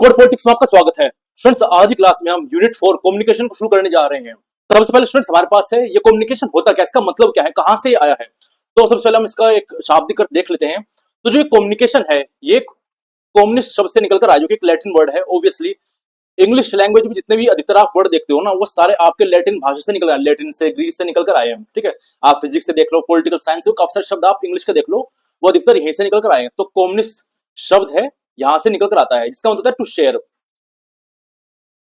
Awkward politics में आपका स्वागत है। स्टूडेंट्स, आज की क्लास में हम यूनिट 4 कम्युनिकेशन को शुरू करने जा रहे हैं। सबसे पहले स्टूडेंट्स, हमारे पास है ये कम्युनिकेशन होता क्या, इसका मतलब क्या है, कहां से आया है। तो सबसे पहले हम इसका एक शाब्दिक अर्थ देख लेते हैं। तो जो कम्युनिकेशन है ये कम्युनिस्ट शब्द से निकलकर आया, जो कि एक लैटिन वर्ड है। ऑब्वियसली इंग्लिश लैंग्वेज में जितने भी अधिकतर आप वर्ड देखते हो ना, वो सारे आपके लैटिन भाषा से निकल आए, लैटिन से, ग्रीस से निकल कर आए हैं। ठीक है, आप फिजिक्स से देख लो, पॉलिटिकल साइंस से, काफी सारे शब्द आप इंग्लिश के देख लो, वो अधिकतर यहीं से निकल कर आए हैं। तो कम्युनिस्ट शब्द है, यहां से निकल कर आता है, जिसका मतलब है टू शेयर।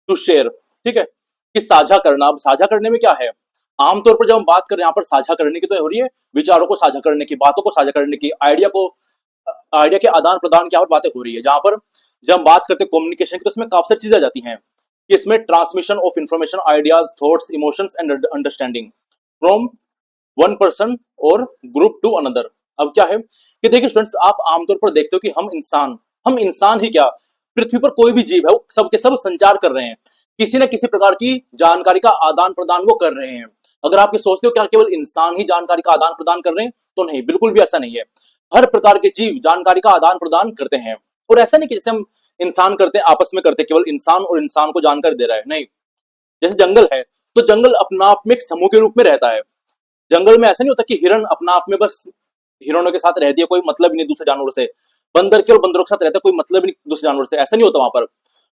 टू शेयर, ठीक है, कि साझा करना। अब साझा करने में क्या है, आमतौर पर जब हम बात कर रहे हैं यहाँ पर साझा करने की, तो हो रही है विचारों को साझा करने की, बातों को साझा करने की, आइडिया के आदान प्रदान की बातें हो रही है। जहां पर जब हम बात करते हैं कम्युनिकेशन की, तो इसमें काफी सारी चीजें आ जाती हैं कि इसमें transmission of information, ideas, thoughts, emotions and understanding from one person और ग्रुप टू अनदर। अब क्या है कि देखिए स्टूडेंट्स, आप आमतौर पर देखते हो कि हम इंसान ही क्या, पृथ्वी पर कोई भी जीव है, वो सबके सब संचार कर रहे हैं, किसी न किसी प्रकार की जानकारी का आदान प्रदान वो कर रहे हैं। अगर आप ये सोचते हो क्या केवल इंसान ही जानकारी का आदान प्रदान कर रहे हैं, तो नहीं, बिल्कुल भी ऐसा नहीं है। हर प्रकार के जीव जानकारी का आदान प्रदान करते हैं। और ऐसा नहीं कि जैसे हम इंसान करते हैं, आपस में करते, केवल इंसान और इंसान को जानकारी दे रहा है, नहीं। जैसे जंगल है, तो जंगल अपना आप में एक समूह के रूप में रहता है। जंगल में ऐसा नहीं होता कि हिरण अपना आप में बस हिरणों के साथ रहती है, कोई मतलब ही नहीं दूसरे जानवरों से। बंदर केवल बंदरों के साथ रहता है, कोई मतलब ही नहीं दूसरे जानवरों से, ऐसा नहीं होता।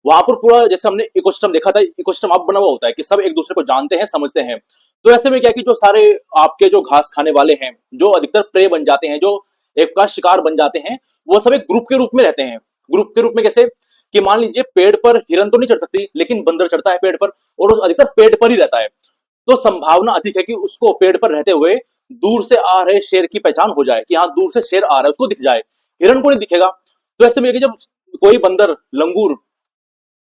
वहां पर पूरा, जैसे हमने इकोसिस्टम देखा था, इकोसिस्टम अब बना हुआ होता है कि सब एक दूसरे को जानते हैं, समझते हैं। तो ऐसे में क्या है कि जो सारे आपके जो घास खाने वाले हैं, जो अधिकतर प्रे बन जाते हैं, जो एक का शिकार बन जाते हैं, वो सब एक ग्रुप के रूप में रहते हैं। ग्रुप के रूप में कैसे कि मान लीजिए पेड़ पर हिरन तो नहीं चढ़ सकती, लेकिन बंदर चढ़ता है पेड़ पर, और वो अधिकतर पेड़ पर ही रहता है। तो संभावना अधिक है कि उसको पेड़ पर रहते हुए दूर से आ रहे शेर की पहचान हो जाए, कि हाँ दूर से शेर आ रहा है, उसको दिख जाए, हिरन को नहीं दिखेगा। तो ऐसे में जब कोई बंदर, लंगूर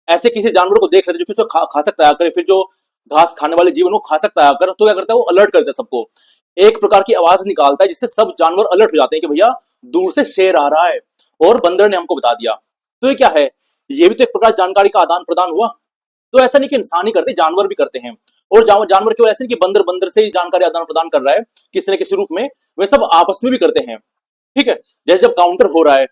ऐसे किसी जानवर को देख लेते जो कि उसको खा सकता है आकर, फिर जो घास खाने वाले जीवन को खा सकता है आकर, तो क्या करता है, वो अलर्ट करता है सबको, एक प्रकार की आवाज निकालता है, जिससे सब जानवर अलर्ट हो जाते हैं कि भैया दूर से शेर आ रहा है, और बंदर ने हमको बता दिया। तो ये क्या है, ये भी तो एक प्रकार जानकारी का आदान प्रदान हुआ। तो ऐसा नहीं कि इंसान ही करते, जानवर भी करते हैं। और जानवर केवल ऐसे नहीं कि बंदर बंदर से ही जानकारी आदान प्रदान कर रहा है किसी न किसी रूप में, वे सब आपस में भी करते हैं। ठीक है, जैसे जब काउंटर हो रहा है,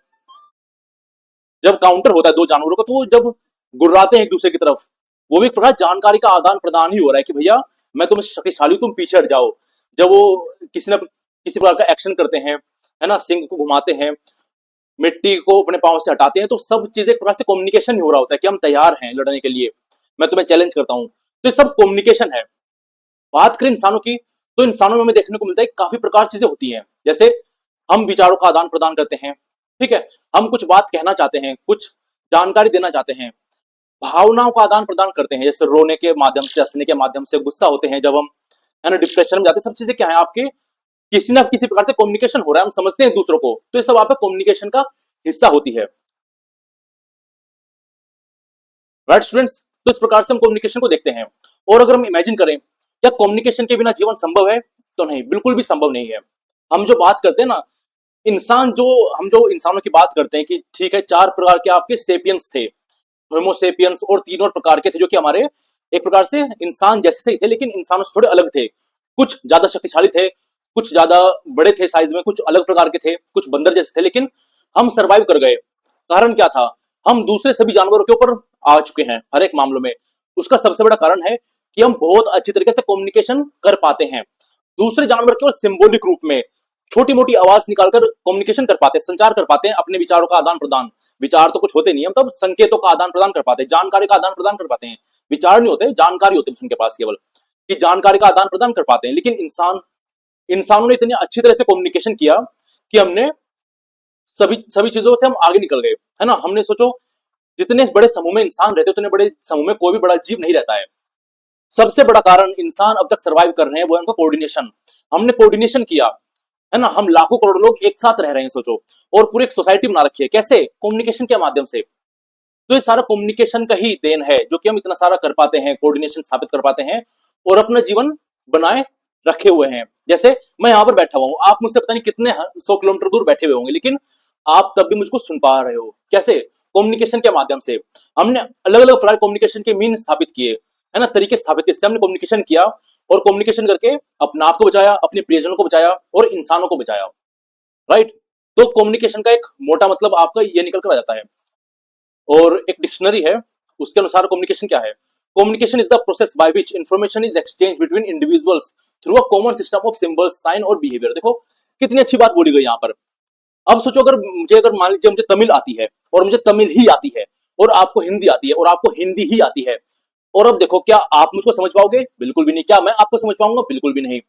जब काउंटर होता है दो जानवरों का, तो वो जब गुर्राते हैं एक दूसरे की तरफ, वो भी एक प्रकार जानकारी का आदान प्रदान ही हो रहा है कि भैया मैं तुम शक्तिशाली हूं, तुम पीछे हट जाओ। जब वो किसी न किसी प्रकार का एक्शन करते हैं, है ना, सिंह को घुमाते हैं, मिट्टी को अपने पांव से हटाते हैं, तो सब चीजें एक प्रकार से कम्युनिकेशन ही हो रहा होता है कि हम तैयार हैं लड़ने के लिए, मैं तुम्हें चैलेंज करता हूं। तो ये सब कम्युनिकेशन है। बात करें इंसानों की, तो इंसानों में हमें देखने को मिलता है काफी प्रकार चीजें होती हैं। जैसे हम विचारों का आदान प्रदान करते हैं, ठीक है, हम कुछ बात कहना चाहते हैं, कुछ जानकारी देना चाहते हैं, भावनाओं का आदान प्रदान करते हैं, जैसे रोने के माध्यम से, हंसने के माध्यम से, गुस्सा होते हैं जब हम, है ना, डिप्रेशन में जाते हैं। सब चीजें क्या है आपके, किसी ना किसी प्रकार से कम्युनिकेशन हो रहा है, हम समझते हैं दूसरों को, तो ये सब आपका कम्युनिकेशन का हिस्सा होती है। राइट स्टूडेंट्स, तो इस प्रकार से हम कम्युनिकेशन को देखते हैं। और अगर हम इमेजिन करें क्या कम्युनिकेशन के बिना जीवन संभव है, तो नहीं, बिल्कुल भी संभव नहीं है। हम जो बात करते हैं ना, हम जो इंसानों की बात करते हैं कि ठीक है, चार प्रकार के आपके सेपियंस थे, होमोसेपियंस, और तीन और प्रकार के थे जो कि हमारे एक प्रकार से इंसान जैसे से ही थे, लेकिन इंसानों से थोड़े अलग थे। कुछ ज्यादा शक्तिशाली थे, कुछ ज्यादा बड़े थे साइज में, कुछ अलग प्रकार के थे, कुछ बंदर जैसे थे, लेकिन हम सरवाइव कर गए। कारण क्या था, हम दूसरे सभी जानवरों के ऊपर आ चुके हैं हर एक मामलों में। उसका सबसे बड़ा कारण है कि हम बहुत अच्छी तरीके से कम्युनिकेशन कर पाते हैं। दूसरे जानवर केवल सिंबॉलिक रूप में छोटी मोटी आवाज निकालकर कम्युनिकेशन कर पाते हैं, संचार कर पाते हैं, अपने विचारों का आदान प्रदान। विचार तो कुछ होते नहीं है, मतलब संकेतों का आदान प्रदान कर पाते हैं, जानकारी का आदान प्रदान कर पाते हैं। विचार नहीं होते, जानकारी होती है उनके पास केवल, कि जानकारी का आदान प्रदान कर पाते हैं। लेकिन इंसानों ने इतनी अच्छी तरह से कम्युनिकेशन किया कि हमने सभी सभी चीजों से हम आगे निकल गए, है ना। हमने सोचो, जितने बड़े समूह में इंसान रहते, उतने बड़े समूह में कोई भी बड़ा जीव नहीं रहता है। सबसे बड़ा कारण इंसान अब तक सरवाइव कर रहे हैं वो है उनका कोऑर्डिनेशन। हमने कोऑर्डिनेशन किया, है ना, हम लाखों करोड़ लोग एक साथ रह रहे हैं सोचो, और पूरी एक सोसाइटी बना रखी है, कैसे, कम्युनिकेशन के माध्यम से। तो ये सारा कम्युनिकेशन का ही देन है, जो कि हम इतना सारा कर पाते हैं, कोऑर्डिनेशन स्थापित कर पाते हैं, और अपना जीवन बनाए रखे हुए हैं। जैसे मैं यहां पर बैठा हुआ हूं, आप मुझसे पता नहीं कितने 100 किलोमीटर दूर बैठे हुए होंगे, लेकिन आप तब भी मुझको सुन पा रहे हो, कैसे, कम्युनिकेशन के माध्यम से। हमने अलग अलग प्रकार कम्युनिकेशन के मीन स्थापित किए, है ना, तरीके स्थापित किए, हमने कम्युनिकेशन किया, और कम्युनिकेशन करके अपना आप को बचाया, अपने प्रियजनों को बचाया, और इंसानों को बचाया। राइट, तो कम्युनिकेशन का एक मोटा मतलब आपका ये निकल कर आ जाता है। और एक डिक्शनरी है, उसके अनुसार कम्युनिकेशन क्या है? Communication is the process by which information is exchange between individuals through a common system of symbols, sign और बिहेवियर। देखो कितनी अच्छी बात बोली गई यहाँ पर। अब सोचो अगर मान लीजिए मुझे तमिल आती है और मुझे तमिल ही आती है, और आपको हिंदी आती है और आपको हिंदी ही आती है, और अब देखो क्या आप मुझको समझ पाओगे? बिल्कुल भी नहीं। क्या मैं आपको समझ पाऊंगा? बिल्कुल भी नहीं।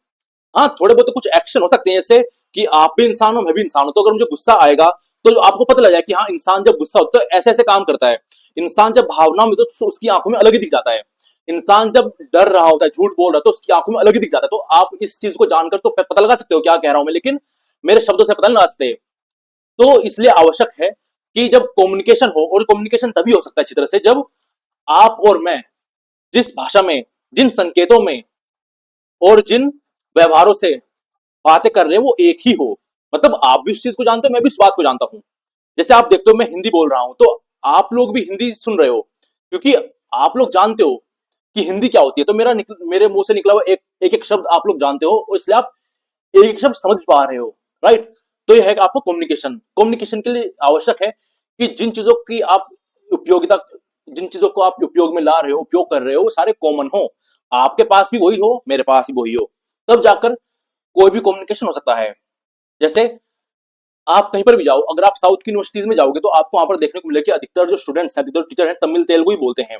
हाँ, थोड़े बहुत तो कुछ एक्शन हो सकते हैं, जैसे कि आप भी इंसान हो मैं भी इंसान हूं, तो अगर मुझे गुस्सा आएगा तो आपको पता लग जाए कि हाँ, इंसान जब गुस्सा होता है तो ऐसे ऐसे काम करता है। इंसान जब भावना में तो उसकी आंखों में अलग ही दिख जाता है। इंसान जब डर रहा होता है, झूठ बोल रहा है, तो उसकी आंखों में अलग ही दिख जाता है। तो आप इस चीज को जानकर तो पता लगा सकते हो क्या कह रहा हूं मैं, लेकिन मेरे शब्दों से पता नहीं लगा सकते। तो इसलिए आवश्यक है कि जब कम्युनिकेशन हो, और कम्युनिकेशन तभी हो सकता है अच्छी तरह से जब आप और मैं जिस भाषा में, जिन संकेतों में और जिन व्यवहारों से बातें कर रहे हैं वो एक ही हो। मतलब आप भी उस चीज को जानते हो, मैं भी उस बात को जानता हूं। जैसे आप देखते हो मैं हिंदी बोल रहा हूं, तो आप लोग भी हिंदी सुन रहे हो, क्योंकि आप लोग जानते हो कि हिंदी क्या होती है। तो मेरे मुंह से निकला हुआ एक एक शब्द आप लोग जानते हो, और इसलिए आप एक एक शब्द समझ पा रहे हो, राइट? तो यह है कि आपको कम्युनिकेशन कम्युनिकेशन के लिए आवश्यक है कि जिन चीजों को आप उपयोग में ला रहे हो, उपयोग कर रहे हो, वो सारे कॉमन हो। आपके पास भी वही हो, मेरे पास भी वही हो, तब जाकर कोई भी कम्युनिकेशन हो सकता है। जैसे आप कहीं पर भी जाओ, अगर आप साउथ की यूनिवर्सिटीज में जाओगे तो आपको वहां पर देखने को मिलेगा कि अधिकतर जो स्टूडेंट्स हैं, अधिकतर टीचर हैं, तमिल तेलुगु ही बोलते हैं।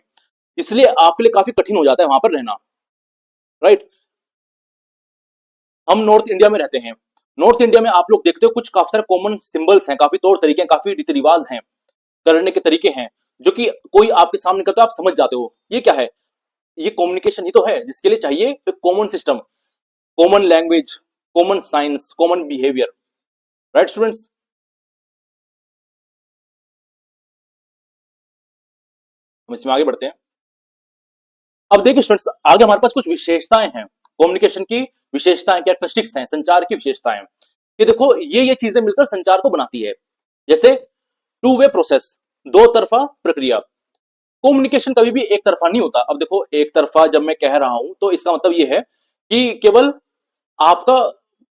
इसलिए आपके लिए काफी कठिन हो जाता है वहां पर रहना, राइट? हम नॉर्थ इंडिया में रहते हैं। नॉर्थ इंडिया में आप लोग देखते हो कुछ काफी सारे कॉमन सिंबल्स हैं, काफी तौर तरीके हैं, काफी रीति रिवाज हैं, करने के तरीके हैं, जो कि कोई आपके सामने करता है आप समझ जाते हो ये क्या है। ये कम्युनिकेशन ही तो है, जिसके लिए चाहिए एक common system, common language, common science, common behaviour, right students? हम इसमें आगे बढ़ते हैं। अब देखिए स्टूडेंट्स, आगे हमारे पास कुछ विशेषताएं हैं, कम्युनिकेशन की विशेषताएं, कैरेक्टरिस्टिक्स हैं, संचार की विशेषताएं। ये देखो ये चीजें मिलकर संचार को बनाती है। जैसे टू वे प्रोसेस, दो तरफा प्रक्रिया। कम्युनिकेशन कभी भी एक तरफा नहीं होता। अब देखो एक तरफा जब मैं कह रहा हूं तो इसका मतलब ये है कि केवल आपका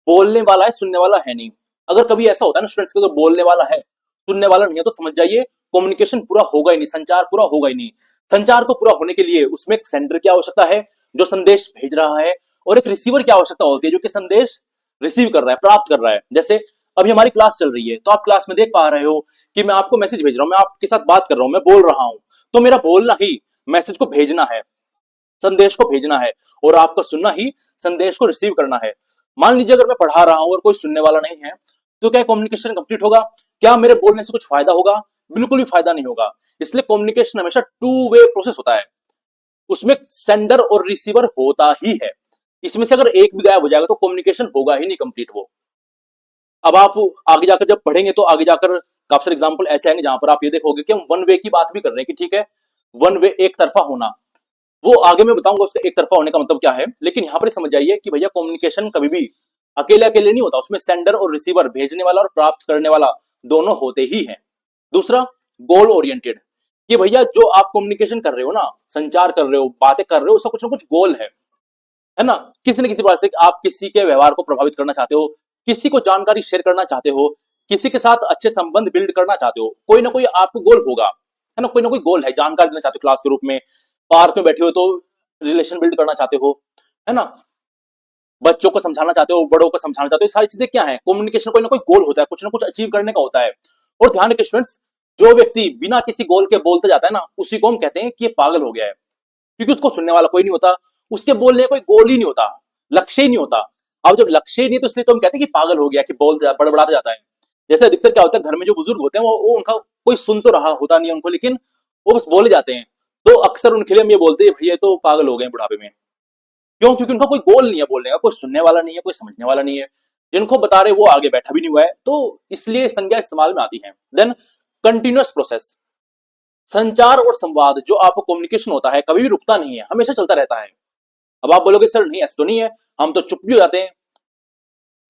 बोलने वाला है, सुनने वाला है नहीं। अगर कभी ऐसा होता है ना स्टूडेंट्स, अगर बोलने वाला है सुनने वाला नहीं है, तो समझ जाइए कम्युनिकेशन पूरा होगा ही नहीं, संचार पूरा होगा ही नहीं। संचार को पूरा होने के लिए उसमें एक सेंडर की आवश्यकता है जो संदेश भेज रहा है, और एक रिसीवर की आवश्यकता होती है जो कि संदेश रिसीव कर रहा है, प्राप्त कर रहा है। जैसे अभी हमारी क्लास चल रही है, तो आप क्लास में देख पा रहे हो कि मैं आपको मैसेज भेज रहा हूं, मैं आपके साथ बात कर रहा हूं, मैं बोल रहा हूं। तो मेरा बोलना ही मैसेज को भेजना है, संदेश को भेजना है, और आपका सुनना ही संदेश को रिसीव करना है। मान लीजिए अगर मैं पढ़ा रहा हूं और कोई सुनने वाला नहीं है, तो क्या कम्युनिकेशन कंप्लीट होगा? क्या मेरे बोलने से कुछ फायदा होगा? बिल्कुल भी फायदा नहीं होगा। इसलिए कम्युनिकेशन हमेशा टू वे प्रोसेस होता है, उसमें सेंडर और रिसीवर होता ही है। इसमें से अगर एक भी गायब हो जाएगा तो कम्युनिकेशन होगा ही नहीं कंप्लीट वो। अब आप आगे जाकर जब पढ़ेंगे तो आगे जाकर काफी सारे एग्जाम्पल ऐसे आएंगे जहां पर आप ये देखोगे कि हम वन वे की बात भी कर रहे हैं कि ठीक है, वन वे एक तरफा होना, वो आगे मैं बताऊंगा उसका एक तरफा होने का मतलब क्या है। लेकिन यहां पर समझ जाइए कि भैया कम्युनिकेशन कभी भी अकेले अकेले नहीं होता, उसमें सेंडर और रिसीवर, भेजने वाला और प्राप्त करने वाला, दोनों होते ही हैं। दूसरा, गोल ओरिएंटेड, कि भैया जो आप कम्युनिकेशन कर रहे हो ना, संचार कर रहे हो, बातें कर रहे हो, उसका कुछ ना कुछ गोल है ना? किसी न किसी बात से आप किसी के व्यवहार को प्रभावित करना चाहते हो, किसी को जानकारी शेयर करना चाहते हो, किसी के साथ अच्छे संबंध बिल्ड करना चाहते हो, कोई ना कोई आपको गोल होगा, है ना? कोई ना कोई गोल है, जानकारी देना चाहते हो क्लास के रूप में, पार्क में बैठे हो तो रिलेशन बिल्ड करना चाहते हो, है ना? बच्चों को समझाना चाहते हो, बड़ों को समझाना चाहते हो। सारी चीजें क्या है? कम्युनिकेशन कोई ना कोई गोल होता है, कुछ ना कुछ अचीव करने का होता है। और ध्यान रखिए स्टूडेंट्स, जो व्यक्ति बिना किसी गोल के बोलते जाता है ना, उसी को हम कहते हैं कि ये पागल हो गया है, क्योंकि उसको सुनने वाला कोई नहीं होता, उसके बोलने का कोई गोल ही नहीं होता, लक्ष्य ही नहीं होता। अब जब लक्ष्य ही नहीं तो इसलिए तो हम कहते हैं कि पागल हो गया, कि बड़बड़ाता जाता है। जैसे अधिकतर क्या होता है, घर में जो बुजुर्ग होते हैं वो उनका कोई सुन तो रहा होता नहीं है उनको, लेकिन वो बस बोले जाते हैं। तो अक्सर उनके लिए हम ये बोलते हैं भैया तो पागल हो गए बुढ़ापे में। क्यों? क्योंकि उनका कोई गोल नहीं है बोलने का, कोई सुनने वाला नहीं है, कोई समझने वाला नहीं है, जिनको बता रहे वो आगे बैठा भी नहीं हुआ है, तो इसलिए संज्ञा इस्तेमाल में आती है। देन कंटिन्यूअस प्रोसेस, संचार और संवाद जो आपको कम्युनिकेशन होता है कभी भी रुकता नहीं है, हमेशा चलता रहता है। अब आप बोलोगे सर नहीं ऐसा तो नहीं है, हम तो चुप भी हो जाते हैं।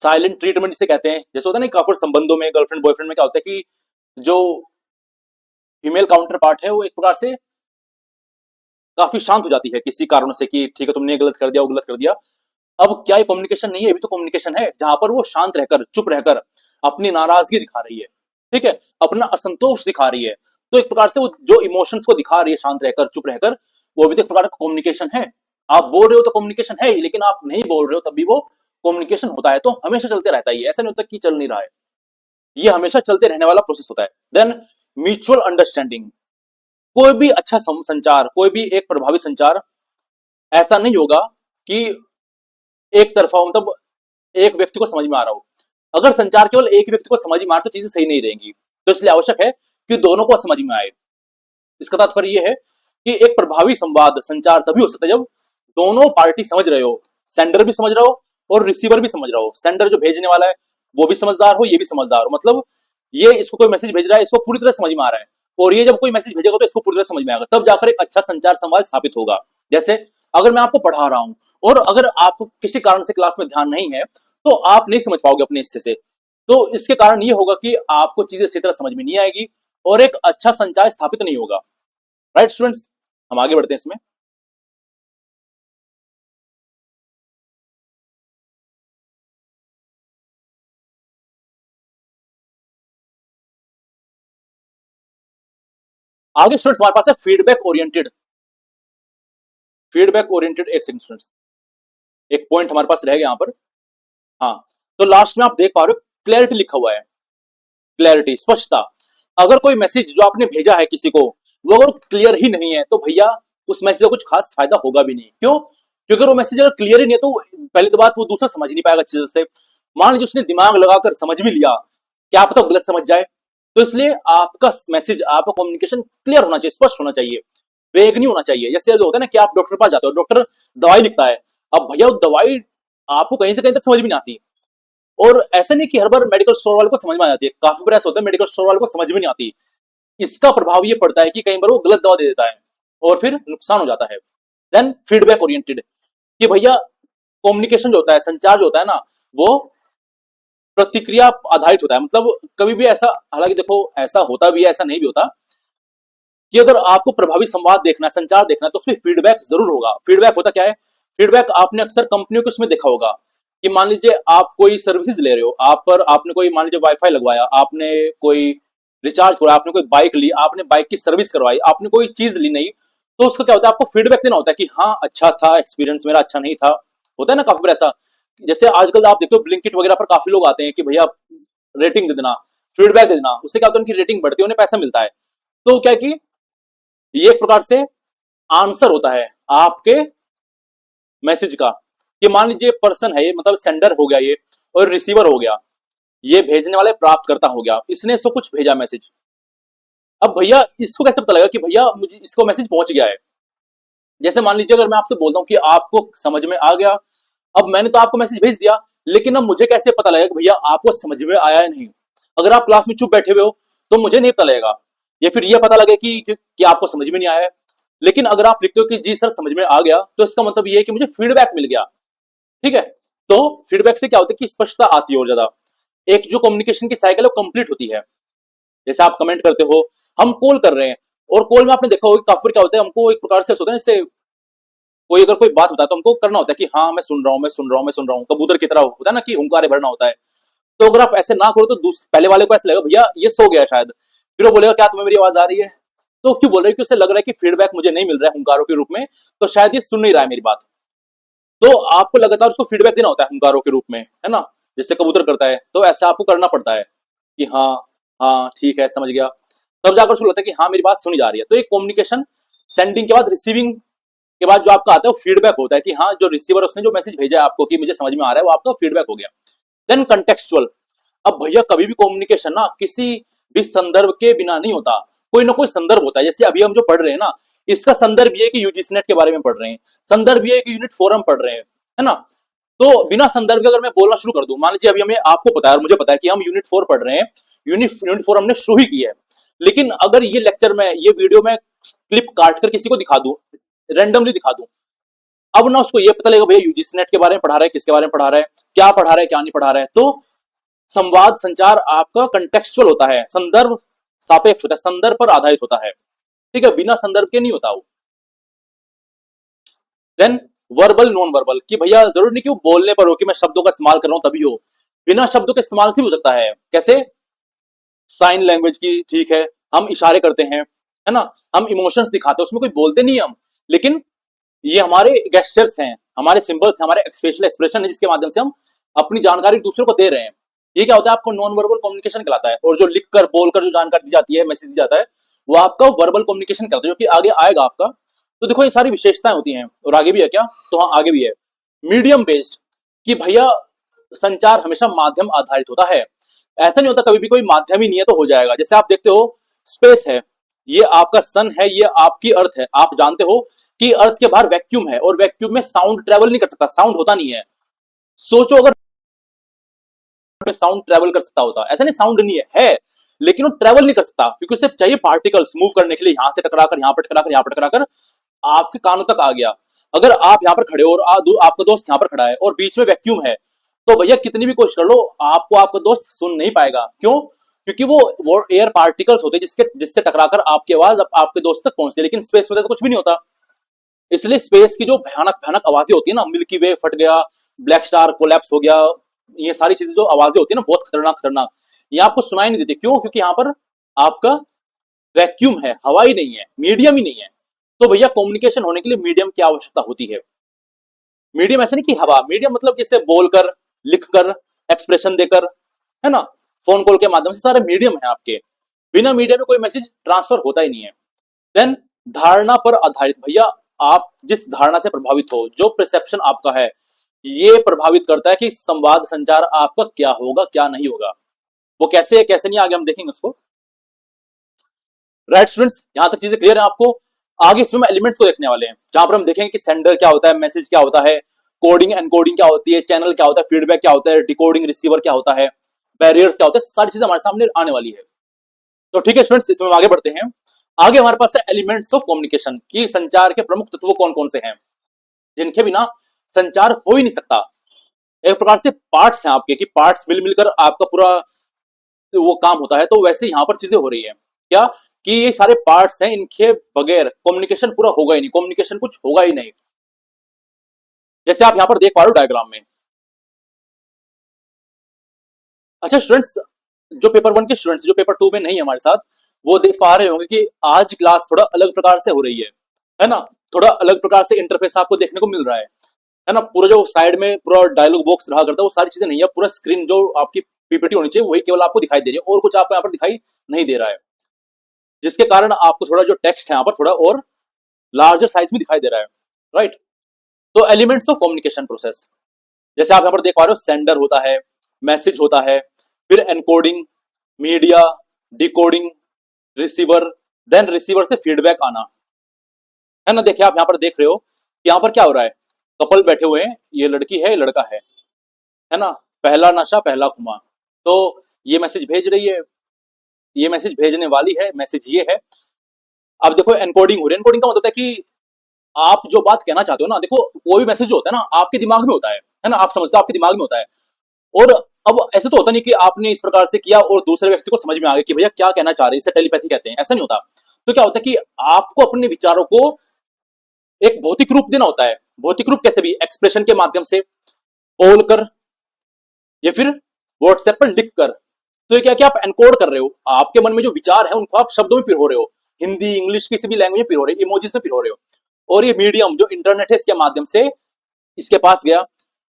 साइलेंट ट्रीटमेंट जिसे कहते हैं, जैसे होता है ना काफी संबंधों में, गर्लफ्रेंड बॉयफ्रेंड में क्या होता है कि जो फीमेल काउंटर पार्ट है वो एक प्रकार से काफी शांत हो जाती है किसी कारण से, कि ठीक है तुमने गलत कर दिया, वो गलत कर दिया। अब क्या ये कम्युनिकेशन नहीं है? अभी तो कम्युनिकेशन है, जहां पर वो शांत रहकर, चुप रहकर अपनी नाराजगी दिखा रही है, ठीक है, अपना असंतोष दिखा रही है। तो एक प्रकार से वो जो इमोशंस को दिखा रही है शांत रहकर, चुप रहकर, वो भी तो एक प्रकार का कम्युनिकेशन है। आप बोल रहे हो तो कम्युनिकेशन है ही, लेकिन आप नहीं बोल रहे हो तब भी वो कम्युनिकेशन होता है। तो हमेशा चलते रहता है, ये ऐसा नहीं होता कि चल नहीं रहा है, ये हमेशा चलते रहने वाला प्रोसेस होता है। Then mutual understanding. कोई भी अच्छा संचार, कोई भी एक प्रभावी संचार ऐसा नहीं होगा कि एक तरफा, मतलब एक व्यक्ति को समझ में आ रहा हो। अगर संचार केवल एक व्यक्ति को समझ में आ रहा तो चीजें सही नहीं रहेंगी। तो इसलिए आवश्यक है कि दोनों को समझ में आए। इसका तात्पर्य यह है कि एक प्रभावी संवाद संचार तभी हो सकता है जब दोनों पार्टी समझ रहे हो, सेंडर भी समझ रहा हो और रिसीवर भी समझ रहा हो। सेंडर जो भेजने वाला है वो भी समझदार हो, ये भी समझदार हो, मतलब ये इसको कोई मैसेज भेज रहा है, इसको पूरी तरह समझ में आ रहा है, और ये जब कोई मैसेज भेजेगा तो इसको पूरी तरह समझ में आएगा, तब जाकर एक अच्छा संचार संवाद स्थापित होगा। जैसे अगर मैं आपको पढ़ा रहा हूं और अगर आपको किसी कारण से क्लास में ध्यान नहीं है तो आप नहीं समझ पाओगे अपने हिस्से से, तो इसके कारण ये होगा कि आपको चीजें अच्छी तरह समझ में नहीं आएगी और एक अच्छा संचार स्थापित नहीं होगा। राइट स्टूडेंट्स, हम आगे बढ़ते हैं इसमें। आगे स्टूडेंट्स हमारे पास है फीडबैक ओरिएंटेड। फीडबैक ओरिएंटेड, एक सेकंड स्टूडेंट्स, एक पॉइंट हमारे पास रह गया यहां पर। हाँ, तो लास्ट में आप देख पा रहे हो क्लैरिटी लिखा हुआ है, क्लैरिटी, स्पष्टता। अगर कोई मैसेज जो आपने भेजा है किसी को वो अगर क्लियर ही नहीं है तो भैया उस मैसेज का कुछ खास फायदा होगा भी नहीं। क्यों? क्योंकि वो मैसेज अगर क्लियर ही नहीं है तो पहली तो बात वो दूसरा समझ नहीं पाएगा अच्छी तरह से। मान लीजिए उसने दिमाग लगाकर समझ भी लिया, क्या पता गलत समझ जाए। तो इसलिए आपका मैसेज, आपका कम्युनिकेशन क्लियर होना चाहिए, स्पष्ट होना चाहिए, वेग नहीं होना चाहिए। जैसे होता है ना कि आप डॉक्टर के पास जाते हो, डॉक्टर दवाई लिखता है, अब भैया वो दवाई आपको कहीं से कहीं तक समझ में नहीं आती, और ऐसा नहीं कि हर बार मेडिकल स्टोर वाले को समझ में आ जाती है, काफी बार ऐसा होता है मेडिकल स्टोर वाले को समझ में नहीं आती। इसका प्रभाव ये पड़ता है कि कई बार वो गलत दवा दे देता है और फिर नुकसान हो जाता है। देन फीडबैक ओरिएंटेड, कि भैया कम्युनिकेशन जो होता है, संचार जो होता है ना, वो प्रतिक्रिया आधारित होता है। मतलब कभी भी ऐसा, हालांकि देखो ऐसा होता भी है, ऐसा नहीं भी होता, कि अगर आपको प्रभावी संवाद देखना है, संचार देखना है, तो उसमें फीडबैक जरूर होगा। फीडबैक होता क्या है? फीडबैक आपने अक्सर कंपनियों के उसमें देखा होगा कि मान लीजिए आप कोई सर्विसेज ले रहे हो, आप पर आपने कोई मान लीजिए वाईफाई लगवाया, आपने कोई रिचार्ज करवाया, आपने कोई बाइक ली, आपने बाइक की सर्विस करवाई, आपने कोई चीज ली नहीं, तो उसका क्या होता है, आपको फीडबैक देना होता है कि हाँ अच्छा था, एक्सपीरियंस मेरा अच्छा नहीं था। होता है ना काफी बार ऐसा। जैसे आजकल आप देखते हो ब्लिंकिट वगैरह पर काफी लोग आते हैं कि भैया रेटिंग दे देना, फीडबैक दे देना, उससे क्या होता है उनकी रेटिंग बढ़ती है, उन्हें पैसा मिलता है। तो क्या कि ये एक प्रकार से आंसर होता है आपके मैसेज का, कि मान लीजिए पर्सन है ये, मतलब सेंडर हो गया ये और रिसीवर हो गया, ये भेजने वाले प्राप्तकर्ता हो गया, इसने इसको कुछ भेजा मैसेज। अब भैया इसको कैसे पता लगेगा कि भैया मुझे इसको मैसेज पहुंच गया है? जैसे मान लीजिए अगर मैं आपसे बोलता हूं कि आपको समझ में आ गया, अब मैंने तो आपको मैसेज भेज दिया, लेकिन अब मुझे कैसे पता लगेगा कि भैया आपको समझ में आया है नहीं? अगर आप क्लास में चुप बैठे हुए हो तो मुझे नहीं पता लगेगा, या फिर यह पता लगे कि आपको समझ में नहीं आया है। लेकिन अगर आप लिखते हो कि जी सर समझ में आ गया, तो इसका मतलब ये है कि मुझे फीडबैक मिल गया। ठीक है, तो फीडबैक से क्या होता है कि स्पष्टता आती है और ज्यादा, एक जो कम्युनिकेशन की साइकिल है वो कंप्लीट होती है। जैसे आप कमेंट करते हो, हम कॉल कर रहे हैं, और कॉल में आपने देखा होगा काफी बार क्या होता है, हमको एक प्रकार से होता है जैसे कोई अगर कोई बात होता है तो हमको करना होता है कि हाँ मैं सुन रहा हूँ, मैं सुन रहा हूँ, मैं सुन रहा हूँ, कबूतर की तरह होता है ना कि हुंकारे भरना होता है। तो अगर आप ऐसे ना करो तो पहले वाले को ऐसा लगेगा भैया ये सो गया शायद, फिर वो बोलेगा क्या तुम्हें मेरी आवाज आ रही है? तो क्यों बोल रहे हैं कि उसे लग रहा है कि फीडबैक मुझे नहीं मिल रहा है हुंकारों के रूप में, तो शायद ये सुन नहीं रहा है मेरी बात। तो आपको लगातार उसको फीडबैक देना होता है हुंकारों के रूप में, है ना, जैसे कबूतर करता है, तो ऐसा आपको करना पड़ता है कि हाँ हाँ ठीक है समझ गया, तब जाकर उसको लगता है कि हाँ मेरी बात सुनी जा रही है। तो एक कम्युनिकेशन सेंडिंग के बाद, रिसीविंग के बाद जो आपका आता है वो फीडबैक होता है कि हाँ जो रिसीवर उसने जो मैसेज भेजा है आपको कि मुझे समझ में आ रहा है, वो आपका फीडबैक हो गया। Then contextual. अब भैया कभी भी कम्युनिकेशन ना किसी भी संदर्भ के बिना नहीं होता, कोई ना कोई संदर्भ होता है। जैसे अभी हम जो पढ़ रहे हैं ना, इसका संदर्भ ये कि यूजीसी नेट के बारे में पढ़ रहे हैं, संदर्भ ये कि यूनिट फोरम पढ़ रहे हैं, है ना। तो बिना संदर्भ के अगर मैं बोलना शुरू कर दूं, मान लीजिए अभी हमें, आपको पता है और मुझे पता है कि हम यूनिट 4 पढ़ रहे हैं, यूनिट 4 हमने शुरू ही की है, लेकिन अगर ये लेक्चर में, ये वीडियो में क्लिप काट कर किसी को दिखा दूं, रेंडमली दिखा दूं, अब ना उसको ये पता लगेगा भैया यूजीसी नेट के बारे में पढ़ा रहा है, किसके बारे में पढ़ा रहा है, क्या पढ़ा रहा है, क्या नहीं पढ़ा रहा है। तो संवाद संचार आपका कंटेक्चुअल होता है, संदर्भ सापेक्ष होता है, संदर्भ पर आधारित होता है, ठीक है, बिना संदर्भ के नहीं होता वो। देन वर्बल नॉन वर्बल, कि भैया जरूर नहीं कि वो बोलने पर हो कि मैं शब्दों का इस्तेमाल कर रहा हूं तभी हो, बिना शब्दों के इस्तेमाल से भी हो सकता है। कैसे? साइन लैंग्वेज की, ठीक है, हम इशारे करते हैं, है ना, हम इमोशंस दिखाते हैं, उसमें कोई बोलते नहीं हम, लेकिन ये हमारे गेस्चर्स हैं, हमारे सिंबल्स, हमारे फेशियल एक्सप्रेशन है, जिसके माध्यम से हम अपनी जानकारी दूसरों को दे रहे हैं। ये क्या होता है, आपको नॉन वर्बल कम्युनिकेशन कहलाता है। और जो लिखकर बोलकर जो जानकारी दी जाती है, मैसेज दी जाता है, वो आपका वर्बल कम्युनिकेशन कहलाता है, जो कि आगे आएगा आपका। तो देखो ये सारी विशेषताएं होती हैं, और आगे भी है क्या, तो हाँ आगे भी है। मीडियम बेस्ड, कि भैया संचार हमेशा माध्यम आधारित होता है। ऐसा नहीं होता कभी भी कोई माध्यम ही नहीं है तो हो जाएगा। जैसे आप देखते हो स्पेस है, ये आपका सन है, ये आपकी अर्थ है। आप जानते हो कि अर्थ के बाहर वैक्यूम है, और वैक्यूम में साउंड ट्रेवल नहीं कर सकता, साउंड होता नहीं है। सोचो अगर साउंड ट्रेवल कर सकता होता, ऐसा नहीं साउंड नहीं है, लेकिन वो ट्रेवल नहीं कर सकता, क्योंकि उसे चाहिए पार्टिकल्स मूव करने के लिए, यहां से टकराकर यहां पर टकराकर यहां पर टकराकर आपके कानों तक आ गया। अगर आप यहाँ पर खड़े हो और आपका दोस्त यहाँ पर खड़ा है और बीच में वैक्यूम है, तो भैया कितनी भी कोशिश कर लो, आपको आपका दोस्त सुन नहीं पाएगा। क्यों? क्योंकि वो एयर पार्टिकल्स होते हैं जिससे टकराकर आपकी आवाज आपके दोस्त तक पहुंचती है, लेकिन स्पेस में तो कुछ भी नहीं होता। इसलिए स्पेस की जो भयानक भयानक आवाजें होती है ना, मिल्की वे फट गया, ब्लैक स्टार कोलैप्स हो गया, ये सारी चीजें जो आवाजें होती है ना, बहुत खतरनाक खतरनाक, ये आपको सुनाई नहीं देती। क्यों? क्योंकि यहाँ पर आपका वैक्यूम है, हवा ही नहीं है, मीडियम ही नहीं है। तो भैया कम्युनिकेशन होने के लिए मीडियम की आवश्यकता होती है। मीडियम ऐसे नहीं कि हवा, मीडियम मतलब जैसे बोलकर, लिखकर, एक्सप्रेशन देकर, है ना, फोन कॉल के माध्यम से, सारे मीडियम है आपके। बिना मीडियम में कोई मैसेज ट्रांसफर होता ही नहीं है। देन धारणा पर आधारित, भैया आप जिस धारणा से प्रभावित हो, जो परसेप्शन आपका है, ये प्रभावित करता है कि संवाद संचार आपका क्या होगा क्या नहीं होगा। वो कैसे है कैसे नहीं, आगे हम देखेंगे उसको। राइट स्टूडेंट्स, यहां तक चीजें क्लियर है आपको? आगे इसमें हम एलिमेंट्स को देखने वाले हैं, जहां पर हम देखेंगे कि सेंडर क्या होता है, मैसेज क्या होता है, कोडिंग एनकोडिंग क्या होती है, चैनल क्या होता है, फीडबैक क्या होता है, डिकोडिंग रिसीवर क्या होता है, बैरियर्स क्या होते हैं, सारी चीजें हमारे सामने आने वाली है। तो ठीक है स्टूडेंट्स, इसमें आगे बढ़ते हैं। आगे हमारे पास है एलिमेंट्स ऑफ कम्युनिकेशन, की संचार के प्रमुख तत्व कौन कौन से हैं, जिनके बिना संचार हो ही नहीं सकता। एक प्रकार से पार्ट्स हैं आपके, कि पार्ट्स मिल मिलकर आपका पूरा वो काम होता है। तो वैसे यहां पर चीजें हो रही है क्या, कि ये सारे पार्ट्स हैं, इनके बगैर कम्युनिकेशन पूरा होगा ही नहीं, कम्युनिकेशन कुछ होगा ही नहीं। जैसे आप यहां पर देख पा रहे हो डायग्राम में। अच्छा स्टूडेंट्स, जो पेपर 1 के स्टूडेंट्स जो पेपर 2 में नहीं है हमारे साथ, वो देख पा रहे होंगे कि आज क्लास थोड़ा अलग प्रकार से हो रही है ना, थोड़ा अलग प्रकार से इंटरफेस आपको देखने को मिल रहा है ना। पूरा जो साइड में पूरा डायलॉग बॉक्स रहा करता है, वो सारी चीजें नहीं है, पूरा स्क्रीन जो आपकी पीपीटी होनी चाहिए वही केवल आपको दिखाई दे रही है, और कुछ आपको यहाँ पर दिखाई नहीं दे रहा है, जिसके कारण आपको थोड़ा जो टेक्स्ट है यहाँ पर थोड़ा और लार्जर साइज में दिखाई दे रहा है। राइट, तो एलिमेंट्स ऑफ कम्युनिकेशन प्रोसेस, जैसे आप यहाँ पर देख पा रहे हो, सेंडर होता है, मैसेज होता है, फिर encoding, media, decoding, receiver, then receiver से फीडबैक आना, है ना। देखिए आप यहाँ पर देख रहे हो कि यहाँ पर क्या हो रहा है, कपल बैठे हुए हैं, ये लड़की है, लड़का है ना, पहला नशा पहला खुमा। तो ये मैसेज भेज रही है, ये मैसेज भेजने वाली है, मैसेज ये है। अब देखो एनकोडिंग हो रही है। एनकोडिंग का मतलब होता है कि आप जो बात कहना चाहते हो ना, देखो कोई भी मैसेज जो होता है ना, आपके दिमाग में होता है ना, आप समझते हो आपके दिमाग में होता है। और अब ऐसे तो होता नहीं कि आपने इस प्रकार से किया और दूसरे व्यक्ति को समझ में आ गया कि भैया क्या कहना चाह रहे हैं, इसे टेलीपैथी कहते हैं, ऐसा नहीं होता। तो क्या होता है कि आपको अपने विचारों को एक भौतिक रूप देना होता है। भौतिक रूप कैसे भी, एक्सप्रेशन के माध्यम से, बोलकर, या फिर व्हाट्सएप पर लिख कर। तो ये क्या क्या आप एनकोड कर रहे हो, आपके मन में जो विचार है उनको आप शब्दों में पिरो रहे हो, हिंदी इंग्लिश किसी भी लैंग्वेज में पिरो रहे हो, इमोजी से पिरो रहे हो। और ये मीडियम जो इंटरनेट है, इसके माध्यम से इसके पास गया,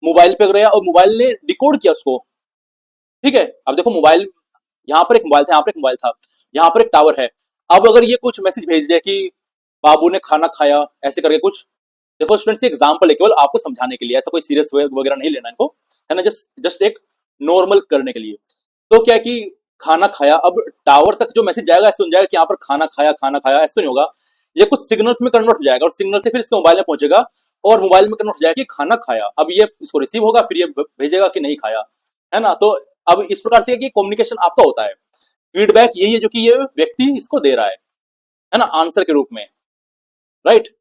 मोबाइल पे गया, और मोबाइल ने डिकोड किया उसको। ठीक है, अब देखो मोबाइल, यहाँ पर एक मोबाइल था, यहाँ पर एक मोबाइल था, यहाँ पर एक टावर है। अब अगर ये कुछ मैसेज भेज दिया कि बाबू ने खाना खाया, ऐसे करके कुछ, देखो स्टूडेंट्स एग्जाम्पल है केवल आपको समझाने के लिए, ऐसा कोई सीरियस वगैरह नहीं लेना इनको, है ना, जस्ट एक नॉर्मल करने के लिए। तो क्या है कि खाना खाया, अब टावर तक जो मैसेज जाएगा ऐसे हो जाएगा कि यहाँ पर खाना खाया, ऐसे तो नहीं होगा। ये कुछ सिग्नल्स में कन्वर्ट हो जाएगा, और सिग्नल से फिर इसके मोबाइल में पहुंचेगा, और मोबाइल में कन्वर्ट हो जाएगा कि खाना खाया। अब ये इसको रिसीव होगा, फिर ये भेजेगा कि नहीं खाया, है ना। तो अब इस प्रकार से कम्युनिकेशन आपका होता है। फीडबैक यही है जो कि ये व्यक्ति इसको दे रहा है ना, आंसर के रूप में। राइट,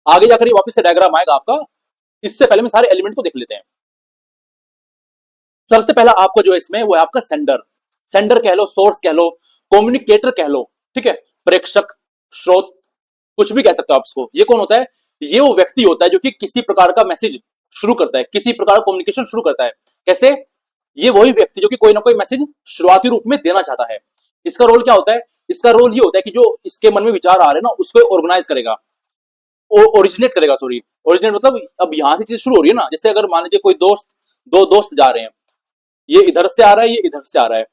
आगे जाकर ये वापस से डायग्राम आएगा आपका। इससे पहले मैं सारे एलिमेंट को देख लेते हैं। सबसे पहला आपका जो है इसमें, वो है आपका सेंडर। सेंडर कह लो, सोर्स कह लो, कम्युनिकेटर कह लो, ठीक है, प्रेक्षक, स्रोत, कुछ भी कह सकते हो आप इसको। ये कौन होता है? ये वो व्यक्ति होता है जो कि किसी प्रकार का मैसेज शुरू करता है, किसी प्रकार का कम्युनिकेशन शुरू करता है। कैसे? ये वही व्यक्ति जो कि कोई ना कोई मैसेज शुरुआती रूप में देना चाहता है। इसका रोल क्या होता है? इसका रोल ये होता है कि जो इसके मन में विचार आ रहे हैं ना, उसको ऑर्गेनाइज करेगा, ओरिजिनेट करेगा, सॉरी, ओरिजिनेट मतलब अब यहां से चीज शुरू हो रही है ना। जैसे अगर मान लीजिए कोई दोस्त, दो दोस्त जा रहे हैं, ये इधर से आ रहा है, ये इधर से आ रहा है,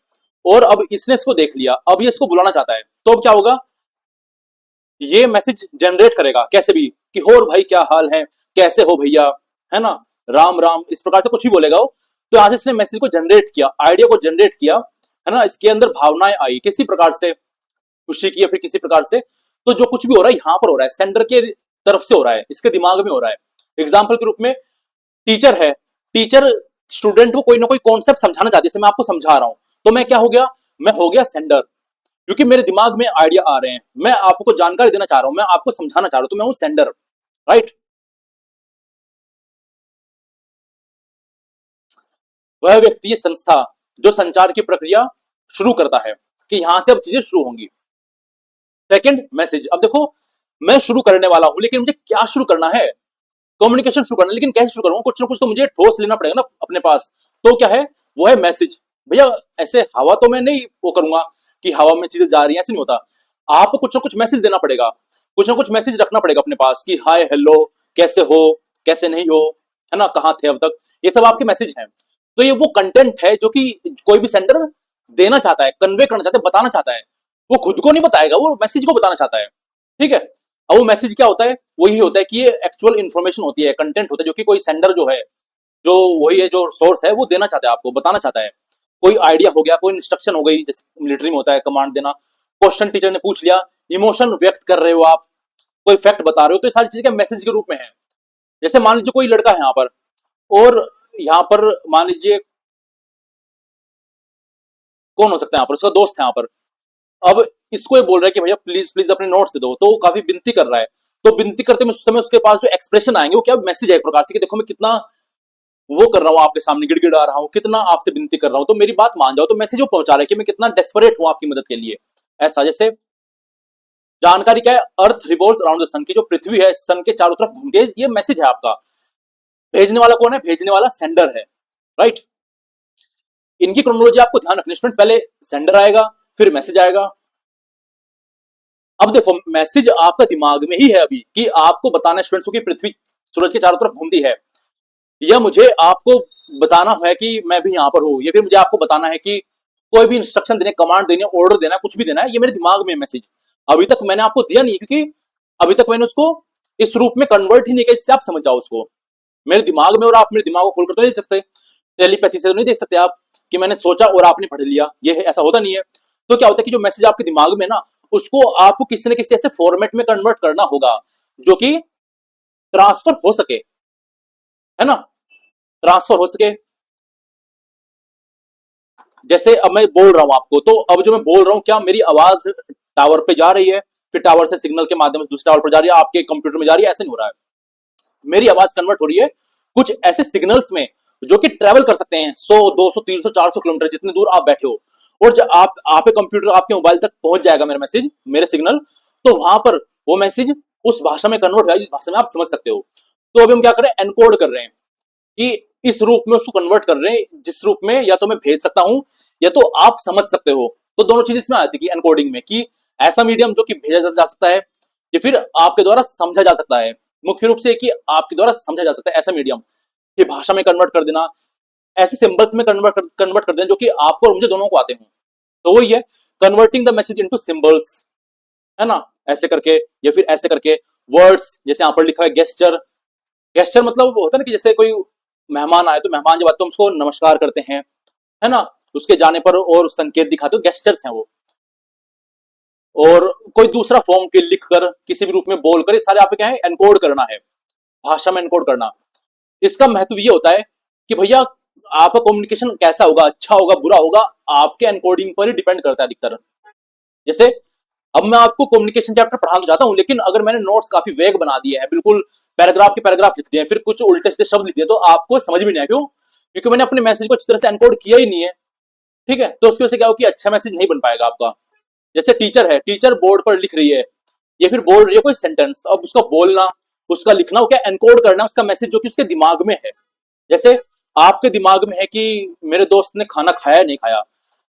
और अब इसने इसको देख लिया, अब ये इसको बुलाना चाहता है, तो अब क्या होगा? ये मैसेज जनरेट करेगा कैसे भी कि हो भाई क्या हाल है, कैसे हो भैया, है ना, राम राम, इस प्रकार से कुछ भी बोलेगा वो। तो आज इसने मैसेज को जनरेट किया, आइडिया को जनरेट किया, है ना, इसके अंदर भावनाएं आई किसी प्रकार से, खुशी की या फिर किसी प्रकार से। तो जो कुछ भी हो रहा है यहां पर हो रहा है, सेंडर के तरफ से हो रहा है, इसके दिमाग में हो रहा है। एग्जाम्पल के रूप में टीचर है, टीचर स्टूडेंट को कोई ना कोई कॉन्सेप्ट समझाना चाहती है, जैसे मैं आपको समझा रहा हूं, तो मैं क्या हो गया? मैं हो गया सेंडर, क्योंकि मेरे दिमाग में आइडिया आ रहे हैं, मैं आपको जानकारी देना चाह रहा हूं, मैं आपको समझाना चाह रहा हूं, तो मैं हूं सेंडर, राइट। वह व्यक्ति, ये संस्था जो संचार की प्रक्रिया शुरू करता है कि यहां से अब चीजें शुरू होंगी। Second, message. अब देखो, मैं शुरू करने वाला हूं, लेकिन मुझे क्या शुरू करना है? कम्युनिकेशन शुरू करना है, लेकिन कैसे शुरू करूंगा? कुछ ना कुछ तो मुझे ठोस लेना पड़ेगा ना अपने पास। तो क्या है? वो है मैसेज। भैया ऐसे हवा तो मैं नहीं वो करूंगा कि हवा में चीजें जा रही हैं, ऐसे नहीं होता। आपको कुछ ना कुछ मैसेज देना पड़ेगा, कुछ ना कुछ मैसेज रखना पड़ेगा अपने पास कि हाय हेलो, कैसे हो, कैसे नहीं हो, है ना, कहाँ थे अब तक, ये सब आपके मैसेज हैं। तो ये वो कंटेंट है जो कि कोई भी सेंडर देना चाहता है, कन्वे करना चाहता है, बताना चाहता है। वो खुद को नहीं बताएगा, वो मैसेज को बताना चाहता है, ठीक है। अब वो मैसेज क्या होता है? वो यही होता है कि ये एक्चुअल इन्फॉर्मेशन होती है, कंटेंट होता है, जो कि कोई सेंडर जो है, जो वही है, जो सोर्स है, वो देना चाहता है, आपको बताना चाहता है। कोई आइडिया हो गया, कोई इंस्ट्रक्शन हो गई, जैसे मिलिट्री में होता है कमांड देना, क्वेश्चन टीचर ने पूछ लिया, इमोशन व्यक्त कर रहे हो आप, कोई फैक्ट बता रहे हो, तो ये सारी चीजें मैसेज के रूप में है। जैसे मान लीजिए कोई लड़का है यहाँ पर, और यहाँ पर मान लीजिए कौन हो सकता है यहाँ पर, उसका दोस्त है यहाँ पर। अब इसको ये बोल रहा है कि भैया प्लीज प्लीज अपने नोट्स दे दो, तो वो काफी विनती कर रहा है। तो विनती करते में उस समय उसके पास जो एक्सप्रेशन आएंगे, वो क्या मैसेज है एक प्रकार से कि देखो मैं कितना वो कर रहा हूँ, आपके सामने गिड़गिड़ा रहा हूँ, कितना आपसे विनती कर रहा हूँ, तो मेरी बात मान जाओ। तो मैसेज वो पहुंचा रहा है कि मैं कितना डेस्परेट हूँ आपकी मदद के लिए, ऐसा। जैसे जानकारी क्या है? अर्थ रिवॉल्व्स अराउंड द सन, की जो पृथ्वी है सन के चारों तरफ घूमती है, ये मैसेज है आपका। भेजने वाला कौन है? भेजने वाला सेंडर है, राइट। इनकी क्रोनोलॉजी आपको ध्यान रखनी स्टूडेंट्स, पहले सेंडर आएगा, फिर मैसेज आएगा। अब देखो, मैसेज आपका दिमाग में ही है अभी कि आपको बताना है स्टूडेंट्स को कि पृथ्वी सूरज के चारों तरफ घूमती है, या मुझे आपको बताना है कि मैं भी यहां पर हूं, या फिर मुझे आपको बताना है कि कोई भी इंस्ट्रक्शन देने, कमांड देने, ऑर्डर देना, कुछ भी देना है, ये मेरे दिमाग में मैसेज अभी तक मैंने आपको दिया नहीं, क्योंकि अभी तक मैंने उसको इस रूप में कन्वर्ट ही नहीं किया, इससे आप समझ जाओ उसको मेरे दिमाग में। और आप मेरे दिमाग को खोलकर तो नहीं देख सकते, टेलीपैथी से तो नहीं देख सकते आप कि मैंने सोचा और आपने पढ़ लिया, ये ऐसा होता नहीं है। तो क्या होता है कि जो मैसेज आपके दिमाग में ना, उसको आपको किसी न किसी ऐसे फॉर्मेट में कन्वर्ट करना होगा जो कि ट्रांसफर हो सके, है ना, ट्रांसफर हो सके। जैसे अब मैं बोल रहा हूं आपको, तो अब जो मैं बोल रहा हूं, क्या मेरी आवाज टावर पे जा रही है, फिर टावर से सिग्नल के माध्यम से दूसरे टावर पर जा रही है, आपके कंप्यूटर में जा रही है? ऐसे नहीं हो रहा है। मेरी आवाज कन्वर्ट हो रही है कुछ ऐसे सिग्नल्स में जो कि ट्रेवल कर सकते हैं 100, 200, 300, 400 किलोमीटर, जितने दूर आप बैठे हो। और जब आप कंप्यूटर, आपके मोबाइल तक पहुंच जाएगा मेरा मैसेज, मेरे सिग्नल, तो वहां पर वो मैसेज उस भाषा में कन्वर्ट हो जाएगा जिस भाषा में आप समझ सकते हो। तो अभी हम क्या कर रहे हैं? एनकोड कर रहे हैं कि इस रूप में उसको कन्वर्ट कर रहे हैं, जिस रूप में या तो मैं भेज सकता हूं या तो आप समझ सकते हो। तो दोनों चीज इसमें आती है कि एनकोडिंग में, कि ऐसा मीडियम जो कि भेजा जा सकता है या फिर आपके द्वारा समझा जा सकता है। मुख्य रूप से कि आपके द्वारा समझा जा सकता है ऐसा मीडियम, कि भाषा में कन्वर्ट कर देना, ऐसे सिंबल्स में कन्वर्ट कर देना जो कि आपको और मुझे दोनों को आते हैं। तो वही है, converting the message into symbols, है ना, ऐसे करके या फिर ऐसे करके। वर्ड्स, जैसे यहाँ पर लिखा है गेस्चर। गेस्चर मतलब होता है ना कि जैसे कोई मेहमान आए, तो मेहमान जब आते हैं उसको नमस्कार करते हैं, है ना, उसके जाने पर और संकेत दिखाते हो, गेस्चर्स हैं वो। और कोई दूसरा फॉर्म के लिख कर, किसी भी रूप में बोलकर, ये सारे आप क्या है? एनकोड करना है, भाषा में एनकोड करना। इसका महत्व ये होता है कि भैया आपका कम्युनिकेशन कैसा होगा, अच्छा होगा, बुरा होगा, आपके एनकोडिंग पर ही डिपेंड करता है अधिकतर। जैसे अब मैं आपको कम्युनिकेशन चैप्टर पढ़ाना चाहता हूं, लेकिन अगर मैंने नोट्स काफी वेग बना दिए हैं, बिल्कुल पैराग्राफ के पैराग्राफ लिख दिए हैं, फिर कुछ उल्टे सीधे शब्द लिख दिए, तो आपको समझ भी नहीं आया। क्यों? क्योंकि मैंने अपने मैसेज को अच्छी तरह से एनकोड किया ही नहीं है, ठीक है। तो उसकी वजह से क्या हो कि अच्छा मैसेज नहीं बन पाएगा आपका। जैसे टीचर है, टीचर बोर्ड पर लिख रही है, या फिर बोल रही है कोई सेंटेंस, अब उसका बोलना, उसका लिखना, वो क्या एनकोड करना, उसका मैसेज जो कि उसके दिमाग में है। जैसे आपके दिमाग में है कि मेरे दोस्त ने खाना खाया नहीं खाया,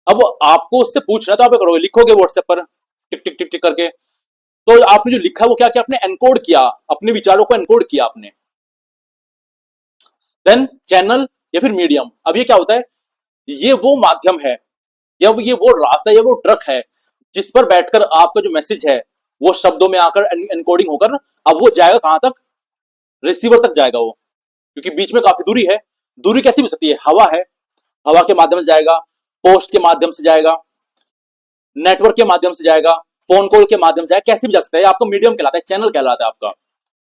अब आपको उससे पूछना तो आप करोगे, लिखोगे व्हाट्सएप पर टिक टिक टिक टिक करके, तो आपने जो लिखा वो क्या किया, आपने एनकोड किया, अपने विचारों को एनकोड किया आपने। देन चैनल या फिर मीडियम, अब ये क्या होता है, ये वो माध्यम है या ये वो रास्ता या वो ट्रक है जिस पर बैठकर आपका जो मैसेज है वो शब्दों में आकर एनकोडिंग होकर अब वो जाएगा कहां तक, रिसीवर तक जाएगा वो, क्योंकि बीच में काफी दूरी है। दूरी कैसी भी हो सकती है, हवा है, हवा के माध्यम से जाएगा, पोस्ट के माध्यम से जाएगा, नेटवर्क के माध्यम से जाएगा, फोन कॉल के माध्यम से जाएगा, कैसे भी जा सकता है, आपका मीडियम कहलाता है, चैनल कहलाता है आपका।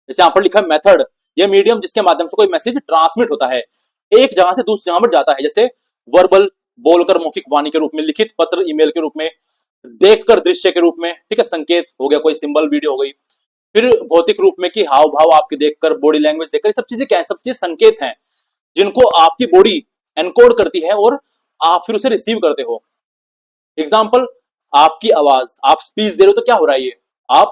जैसे यहाँ पर लिखा है मेथड, ये मीडियम जिसके माध्यम से कोई मैसेज ट्रांसमिट होता है, एक जगह से दूसरी जगह पर जाता है, जैसे वर्बल बोलकर मौखिक वाणी के रूप में, लिखित पत्र ईमेल के रूप में, देखकर दृश्य के रूप में, ठीक है, संकेत हो गया, कोई सिंबल वीडियो हो गई, फिर भौतिक रूप में कि हाव भाव आपके देखकर, बॉडी लैंग्वेज देखकर, ये सब चीजें क्या है, सब चीजें संकेत हैं जिनको आपकी बॉडी एनकोड करती है और आप फिर उसे रिसीव करते हो। एग्जाम्पल, आपकी आवाज, आप स्पीच दे रहे हो तो क्या हो रहा है, ये आप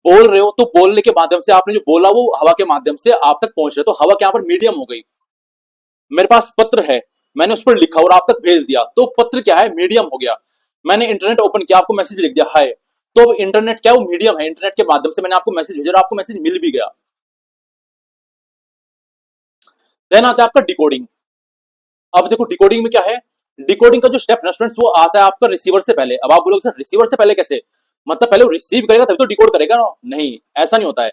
बोल रहे हो तो बोलने के माध्यम से आपने जो बोला वो हवा के माध्यम से आप तक पहुंच रहे, तो हवा के यहां पर मीडियम हो गई। मेरे पास पत्र है, मैंने उस पर लिखा और आप तक भेज दिया, तो पत्र क्या है, मीडियम हो गया। मैंने इंटरनेट ओपन किया, आपको मैसेज लिख दिया हाय, तो इंटरनेट क्या है, वो मीडियम है, इंटरनेट के माध्यम से मैंने आपको मैसेज भेजा और आपको मैसेज मिल भी गया। देन आता है आपका डिकोडिंग। अब देखो डिकोडिंग में क्या है, डिकोडिंग का जो स्टेप है स्टूडेंट्स, वो आता है आपका रिसीवर से पहले। अब आप बोलोगे सर रिसीवर से पहले कैसे, मतलब पहले वो रिसीव करेगा तभी तो डिकोड करेगा ना, नहीं ऐसा नहीं होता है।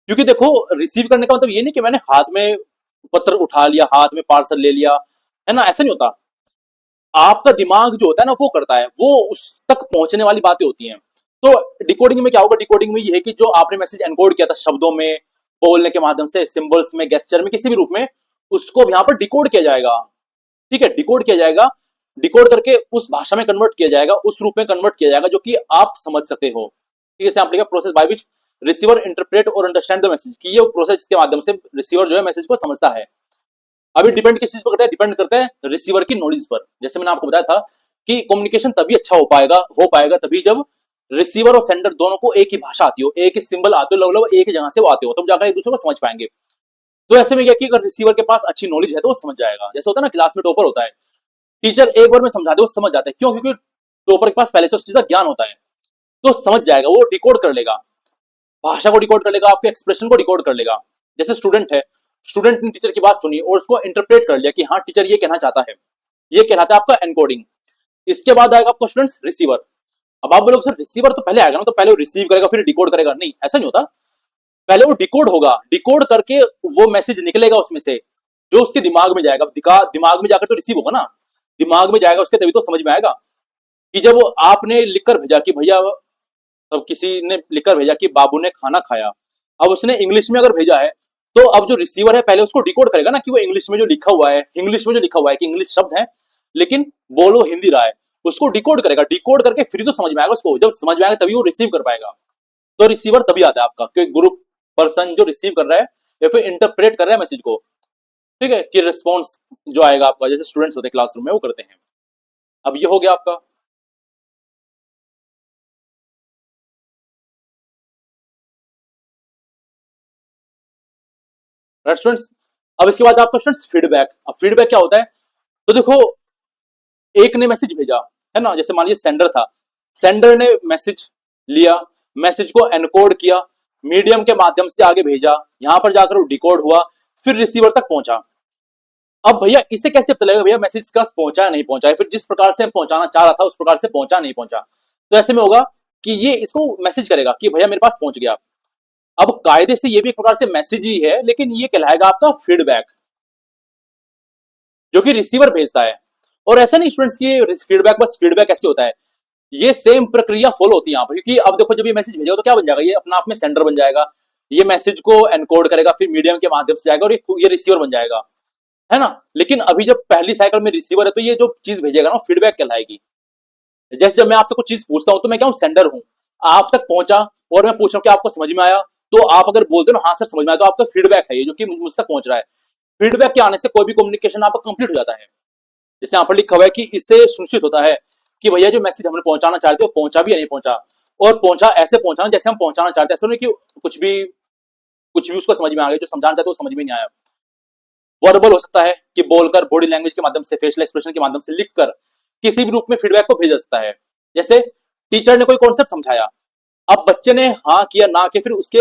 क्योंकि देखो रिसीव करने का मतलब ये नहीं कि मैंने हाथ में पत्र उठा लिया, हाथ में पार्सल ले लिया, है ना, ऐसा नहीं होता। आपका दिमाग जो होता है ना वो करता है, वो उस तक पहुंचने वाली बातें होती हैं। तो डिकोडिंग में क्या होगा, डिकोडिंग में ये है कि जो आपने मैसेज एनकोड किया था शब्दों में, बोलने के माध्यम से, सिंबल्स में, गेस्चर में, किसी भी रूप में, उसको यहाँ पर डिकोड किया जाएगा। ठीक है, डिकोड किया जाएगा, डिकोड करके उस भाषा में कन्वर्ट किया जाएगा, उस रूप में कन्वर्ट किया जाएगा जो कि आप समझ सकते हो। ठीक है, आप लिखा process by which receiver interpret और अंडरस्टैंड द मैसेज, कि ये प्रोसेस के माध्यम से रिसीवर जो है मैसेज को समझता है। अभी डिपेंड किस चीज पर करता है, डिपेंड करता है रिसीवर की नॉलेज पर। जैसे मैंने आपको बताया था कि कम्युनिकेशन तभी अच्छा हो पाएगा तभी जब रिसीवर और सेंडर दोनों को एक ही भाषा आती हो, एक ही सिंबल आते हो, लगभग एक ही जगह से वो आते हो, तब जाकर एक दूसरे को समझ पाएंगे। तो ऐसे में क्या कि अगर रिसीवर के पास अच्छी नॉलेज है तो वो समझ जाएगा। जैसे होता है ना क्लास में टॉपर होता है, टीचर एक बार में समझा दे वो समझ जाता है, क्यों, क्योंकि टॉपर के पास पहले से उस चीज का ज्ञान होता है, तो समझ जाएगा, वो डिकोड कर लेगा, भाषा को डिकोड कर लेगा, आपके एक्सप्रेशन को डिकोड कर लेगा। जैसे स्टूडेंट है, स्टूडेंट ने टीचर की बात सुनी और उसको इंटरप्रेट कर लिया कि हाँ टीचर ये कहना चाहता है, ये कहलाता है आपका एनकोडिंग। इसके बाद आएगा आपका स्टूडेंट्स रिसीवर। अब आप बोलोगे सर रिसीवर तो पहले आएगा ना, तो पहले वो रिसीव करेगा फिर डिकोड करेगा, नहीं ऐसा नहीं होता। पहले वो डिकोड होगा, डिकोड करके वो मैसेज निकलेगा उसमें से जो उसके दिमाग में जाएगा, दिमाग में जाकर तो रिसीव होगा ना, दिमाग में जाएगा उसके, तभी तो समझ में आएगा। कि जब आपने लिखकर भेजा कि भैया, तब किसी ने लिखकर भेजा कि बाबू ने खाना खाया, अब उसने इंग्लिश में अगर भेजा है तो अब जो रिसीवर है पहले उसको डिकोड करेगा ना कि वो इंग्लिश में जो लिखा हुआ है, इंग्लिश में जो लिखा हुआ है कि इंग्लिश शब्द है लेकिन बोलो हिंदी रहा है, उसको डिकोड करेगा, डिकोड करके फिर तो समझ में आएगा उसको, जब समझ में आएगा तभी वो रिसीव कर पाएगा। तो रिसीवर तभी आता है आपका कि ग्रुप पर्सन जो रिसीव कर रहा है या फिर इंटरप्रेट कर रहा है मैसेज को। ठीक है, कि रिस्पॉन्स जो आएगा आपका, जैसे स्टूडेंट्स होते हैं क्लासरूम में वो करते हैं। अब ये हो गया आपका। राइट स्टूडेंट्स, अब इसके बाद आपका स्टूडेंट्स फीडबैक। अब फीडबैक क्या होता है, तो देखो एक ने मैसेज भेजा, है ना, जैसे मान लीजिए सेंडर था, सेंडर ने मैसेज लिया, मैसेज को एनकोड किया, मीडियम के माध्यम से आगे भेजा, यहां पर जाकर वो डिकोड हुआ, फिर रिसीवर तक पहुंचा। अब भैया इसे कैसे पता लगेगा भैया मैसेज का पहुंचा नहीं पहुंचा है, फिर जिस प्रकार से पहुंचाना चाह रहा था उस प्रकार से पहुंचा नहीं पहुंचा, तो ऐसे में होगा कि ये इसको मैसेज करेगा कि भैया मेरे पास पहुंच गया। अब कायदे से ये भी एक प्रकार से मैसेज ही है, लेकिन ये कहलाएगा आपका फीडबैक जो कि रिसीवर भेजता है। और ऐसा नहीं स्टूडेंट्स की फीडबैक बस फीडबैक ऐसे होता है, ये सेम प्रक्रिया फॉलो होती है यहाँ पर, क्योंकि अब देखो जब ये मैसेज भेजेगा तो क्या बन जाएगा, ये अपना आप में सेंडर बन जाएगा, ये मैसेज को एनकोड करेगा, फिर मीडियम के माध्यम से जाएगा और ये रिसीवर बन जाएगा, है ना। लेकिन अभी जब पहली साइकिल में रिसीवर है तो ये जो चीज भेजेगा ना फीडबैक कहलाएगी। जैसे जब मैं आपसे कुछ चीज पूछता हूं तो मैं क्या हूं, सेंडर हूं, आप तक पहुंचा और मैं पूछ रहा हूं कि आपको समझ में आया, तो आप अगर बोलते हो ना हाँ सर समझ में आया, तो आपका फीडबैक है ये जो कि मुझ तक पहुंच रहा है। फीडबैक के आने से कोई भी कम्युनिकेशन आपका कंप्लीट हो जाता है। जैसे यहाँ पर लिखा हुआ है कि इससे सुनिश्चित होता है कि भैया जो मैसेज हमने पहुंचाना चाहते हो पहुंचा भी या नहीं पहुंचा, और पहुंचा ऐसे पहुंचाना जैसे हम पहुंचाना चाहते हैं, ऐसा नहीं कि कुछ भी उसको समझ में आ गया, जो समझाना चाहते हो समझ में नहीं आया। वर्बल हो सकता है कि बोलकर, बॉडी लैंग्वेज के माध्यम से, फेशियल एक्सप्रेशन के माध्यम से, लिखकर, किसी भी रूप में फीडबैक को भेजा जा सकता है। जैसे टीचर ने कोई कॉन्सेप्ट समझाया, अब बच्चे ने हाँ किया ना कि फिर उसके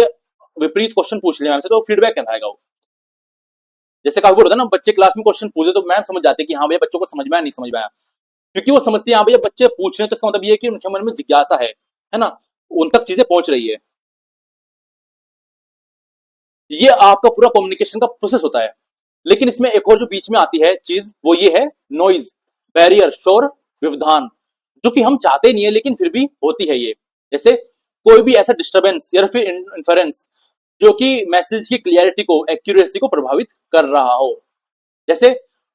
विपरीत क्वेश्चन पूछ लिया हमसे, तो फीडबैक कहलाएगा वो। जैसे काफी बार होता है ना, बच्चे क्लास में क्वेश्चन पूछे तो मैम समझ जाते कि हाँ भैया बच्चों को समझ में आया, नहीं समझ में आया, क्योंकि वो समझती है हाँ भैया बच्चे पूछ रहे हैं, तो इसका मतलब ये है कि उनके मन में जिज्ञासा है ना, उन तक चीजें पहुंच रही है। ये आपका पूरा कम्युनिकेशन का प्रोसेस होता है। लेकिन इसमें एक और जो बीच में आती है चीज, वो ये है नॉइज, बैरियर, शोर, व्यवधान, जो कि हम चाहते नहीं है लेकिन फिर भी होती है ये। जैसे कोई भी ऐसा डिस्टरबेंस या फिर इंफरेंस जो कि मैसेज की क्लियरिटी को, एक्यूरेसी को प्रभावित कर रहा हो। जैसे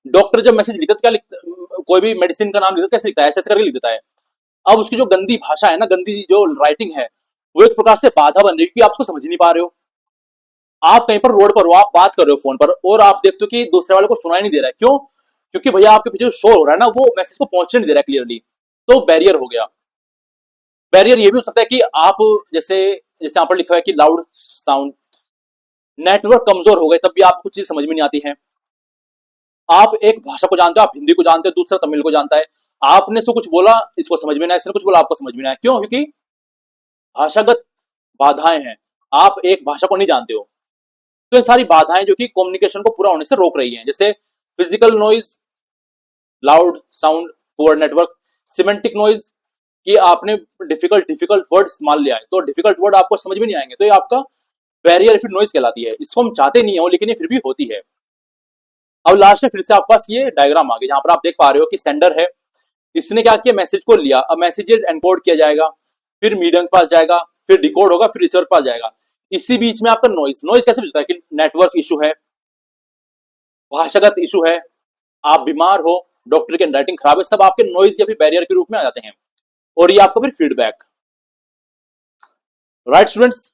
डॉक्टर जब मैसेज लिखता है तो क्या लिखता, कोई भी मेडिसिन का नाम लिखता है कैसे लिखता है, ऐसे करके लिख देता है। अब उसकी जो गंदी भाषा है ना, गंदी जो राइटिंग है, वो एक प्रकार से बाधा बन रही है, क्योंकि आप उसको समझ नहीं पा रहे हो। आप कहीं पर रोड पर हो, आप बात कर रहे हो फोन पर, और आप देखते हो कि दूसरे वाले को सुनाई नहीं दे रहा है, क्यों? क्योंकि भैया आपके पीछे जो शोर हो रहा है ना, वो मैसेज को पहुंचने नहीं दे रहा है क्लियरली, तो बैरियर हो गया। बैरियर ये भी हो सकता है कि आप, जैसे जैसे यहाँ पर लिखा है कि लाउड साउंड, नेटवर्क कमजोर हो गए तब भी आपको कुछ चीज समझ में नहीं आती है। आप एक भाषा को जानते हो, आप हिंदी को जानते हो, दूसरा तमिल को जानता है, आपने इसको कुछ बोला, इसको समझ में नहीं आया, इसने कुछ बोला, आपको समझ में नहीं आया, क्यों? क्योंकि भाषागत बाधाएं हैं, आप एक भाषा को नहीं जानते हो। तो ये सारी बाधाएं जो कि कम्युनिकेशन को पूरा होने से रोक रही हैं, जैसे physical noise, loud sound, poor network, semantic noise, कि आपने डिफिकल्ट डिफिकल्ट वर्ड इस्तेमाल लिया है, तो डिफिकल्ट वर्ड आपको समझ में नहीं आएंगे, तो ये आपका बैरियर फिर नॉइज कहलाती है। इसको हम चाहते नहीं हो लेकिन ये फिर भी होती है। अब लास्ट में फिर से आपके पास ये डायग्राम आ गई, जहां पर आप देख पा रहे हो कि सेंडर है, इसने क्या किया, मैसेज को लिया, अब मैसेज एनकोड किया जाएगा, फिर मीडियम के पास जाएगा, फिर डिकोड होगा, फिर रिसीवर के पास जाएगा। इसी बीच में आपका नॉइज, नॉइज कैसे मिलता है कि नेटवर्क इशू है, भाषागत इशू है, आप बीमार हो, डॉक्टर की हैंडराइटिंग खराब है, सब आपके नॉइज या फिर बैरियर के रूप में आ जाते हैं। और ये आपका फिर फीडबैक। राइट स्टूडेंट्स,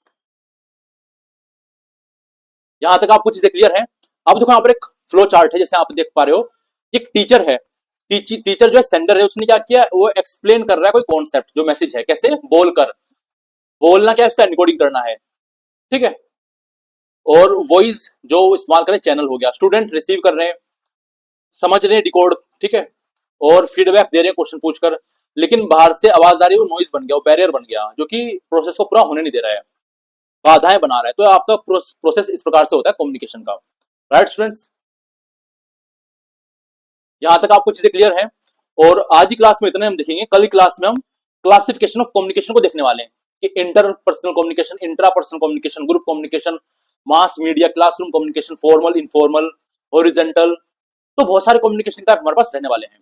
यहां तक आपको चीजें क्लियर है। अब देखो यहाँ पर एक फ्लो चार्ट है, जैसे आप देख पा रहे हो, एक टीचर है, टीचर जो है सेंडर है, उसने क्या किया, वो एक्सप्लेन कर रहा है कोई कॉन्सेप्ट, जो मैसेज है, कैसे? बोलकर, बोलना क्या है, इसका एनकोडिंग करना है, ठीक है। और वॉइस जो इस्तेमाल करें, चैनल हो गया, स्टूडेंट रिसीव कर रहे हैं, समझ रहे हैं, डिकोड, ठीक है, और फीडबैक दे रहे हैं क्वेश्चन पूछकर, लेकिन बाहर से आवाज आ रही है, वो नॉइज बन गया, वो बैरियर बन गया, जो कि प्रोसेस को पूरा होने नहीं दे रहा है, बाधाएं बना रहा है। तो आपका प्रोसेस इस प्रकार से होता है कम्युनिकेशन का। राइट स्टूडेंट्स, यहां तक आपको चीजें क्लियर है। और आज की क्लास में इतने हम देखेंगे, कल की क्लास में हम क्लासिफिकेशन ऑफ कम्युनिकेशन को देखने वाले हैं, कि inter personal communication, intra personal communication, group communication, mass media, classroom communication, formal, informal, horizontal, तो बहुत सारे कम्युनिकेशन टाइप हमारे पास रहने वाले हैं।